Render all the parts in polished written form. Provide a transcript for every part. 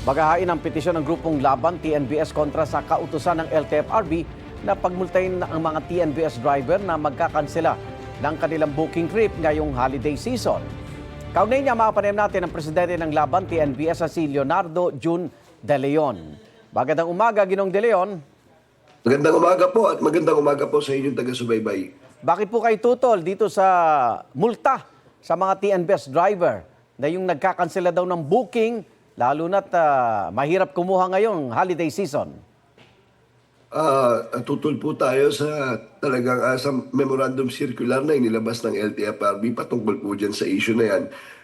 Bagahain ang petisyon ng grupong laban TNVS kontra sa kautusan ng LTFRB na pagmultahin ang mga TNVS driver na magkakansela ng kanilang booking trip ngayong holiday season. Kaugnay niya, makapanayam natin ang presidente ng laban TNVS si Leonardo Jun De Leon. Magandang umaga, Ginong De Leon. Magandang umaga po at magandang umaga po sa inyong taga-subaybay. Bakit po kayo tutol dito sa multa sa mga TNVS driver na yung nagkakansela daw ng booking, lalo na't mahirap kumuha ngayong holiday season? Tutol po tayo sa talagang sa memorandum circular na inilabas ng LTFRB patungkol po dyan sa issue na yan.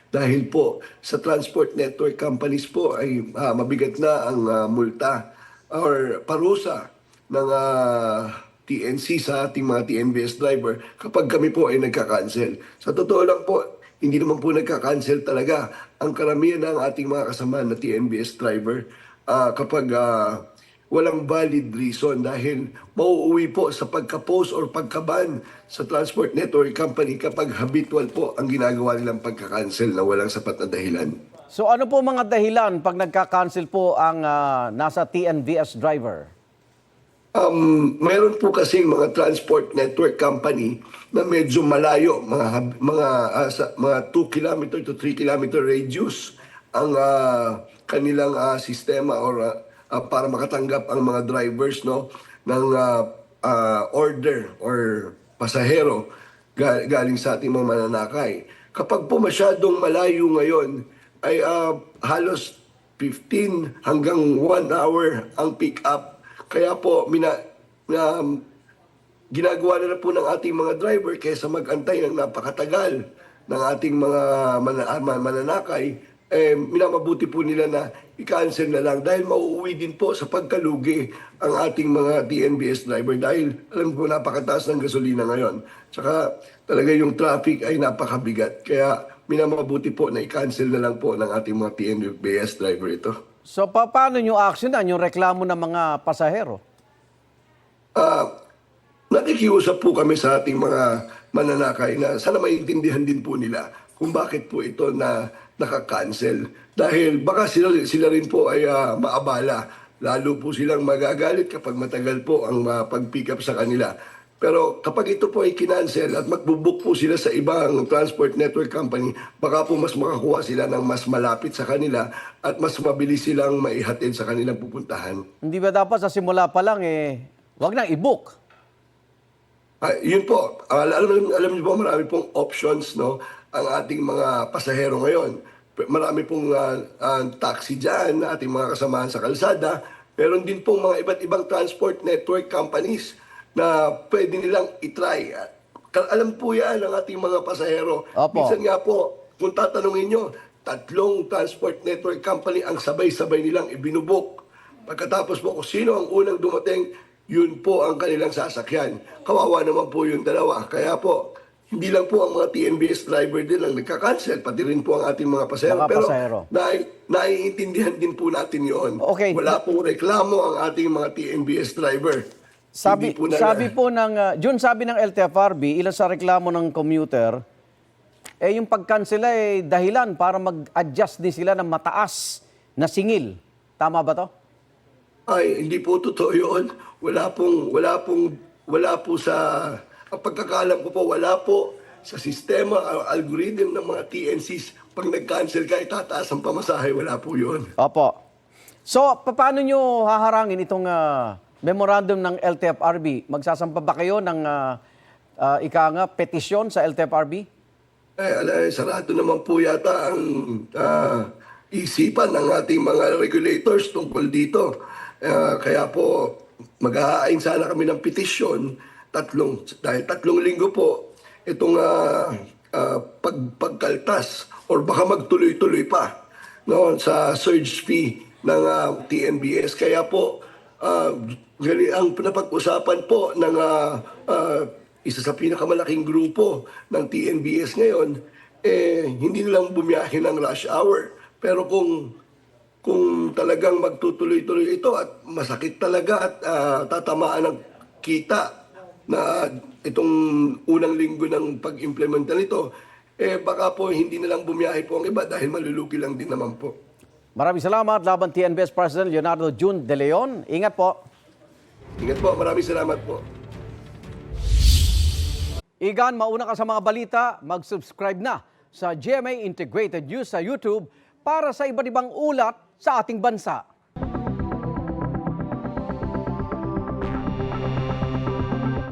Dahil po sa transport network companies po ay mabigat na ang multa or parusa ng TNC sa ating mga TNVS driver kapag kami po ay nagka-cancel. Sa totoo lang po, hindi naman po nagka-cancel talaga ang karamihan ng ating mga kasama na TNVS driver kapag walang valid reason dahil mauuwi po sa pagka-post or pagka-ban sa transport network company kapag habitual po ang ginagawa nilang pagka-cancel na walang sapat na dahilan. So ano po mga dahilan pag nagka-cancel po ang nasa TNVS driver? Meron po kasing mga transport network company na medyo malayo, mga 2 kilometer to 3 kilometer radius ang kanilang sistema or para makatanggap ang mga drivers ng order or pasahero galing sa ating mga mananakay. Kapag po masyadong malayo ngayon ay halos 15 hanggang 1 hour ang pick up. Kaya po, ginagawa na po ng ating mga driver kaysa mag-antay ng napakatagal ng ating mga mananakay, minamabuti po nila na i-cancel na lang dahil mauuwi din po sa pagkalugi ang ating mga TNVS driver dahil alam ko napakataas ng gasolina ngayon. Tsaka talaga yung traffic ay napakabigat. Kaya minamabuti po na i-cancel na lang po ng ating mga TNVS driver ito. So paano nyo actionan yung reklamo ng mga pasahero? Nakikiusap po kami sa ating mga mananakay na sana maintindihan din po nila kung bakit po ito na naka-cancel. Dahil baka sila rin po ay maabala. Lalo po silang magagalit kapag matagal po ang pag-pick up sa kanila. Pero kapag ito po ay kinancel at magbubook po sila sa ibang transport network company, baka po mas makakuha sila ng mas malapit sa kanila at mas mabilis silang maihatid sa kanilang pupuntahan. Hindi ba dapat sa simula pa lang wag nang i-book? Yun po, alam niyo po marami pong options ang ating mga pasahero ngayon. Marami pong taxi dyan na ating mga kasamahan sa kalsada. Meron din pong mga iba't ibang transport network companies na pwede nilang itry. Alam po yan ng ating mga pasahero. Opo. Minsan nga po, kung tatanungin nyo, 3 transport network company ang sabay-sabay nilang ibinubok. Pagkatapos po kung sino ang unang dumating, yun po ang kanilang sasakyan. Kawawa naman po yung dalawa. Kaya po, hindi lang po ang mga TNVS driver din ang nagka-cancel, pati rin po ang ating mga pasahero. Mga Pero pasahero. naiintindihan din po natin yun. Okay. Wala pong reklamo ang ating mga TNVS driver. Sabi ng LTFRB, ilan sa reklamo ng commuter, yung pagkansela dahilan para mag-adjust din sila ng mataas na singil. Tama ba to? Ay, hindi po totoo yun. Wala po sa, ang pagkakalam ko po, wala po sa sistema, algorithm ng mga TNCs. Pag nag-cancel ka, itataas ang pamasahe. Wala po yun. Opo. So, paano nyo haharangin itong memorandum ng LTFRB? Magsasampa ba kayo ng petisyon sa LTFRB? Sarado naman po yata ang isipan ng ating mga regulators tungkol dito. Kaya po, mag-aain sana kami ng petisyon, dahil 3 linggo po, itong pagkaltas or baka magtuloy-tuloy pa sa surge fee ng TNVS. Kaya po, ang napag-usapan po ng isa sa pinakamalaking grupo ng TNVS ngayon, hindi nilang bumiyahe ng rush hour. Pero kung talagang magtutuloy-tuloy ito at masakit talaga at tatamaan ng kita na itong unang linggo ng pag-implementa nito, baka po hindi na lang bumiyahe po ang iba dahil malulugi lang din naman po. Maraming salamat, Laban TNBS President Leonardo Jun De Leon. Ingat po. Ingat po, maraming salamat po. Igan, mauna ka sa mga balita, mag-subscribe na sa GMA Integrated News sa YouTube para sa iba't ibang ulat sa ating bansa.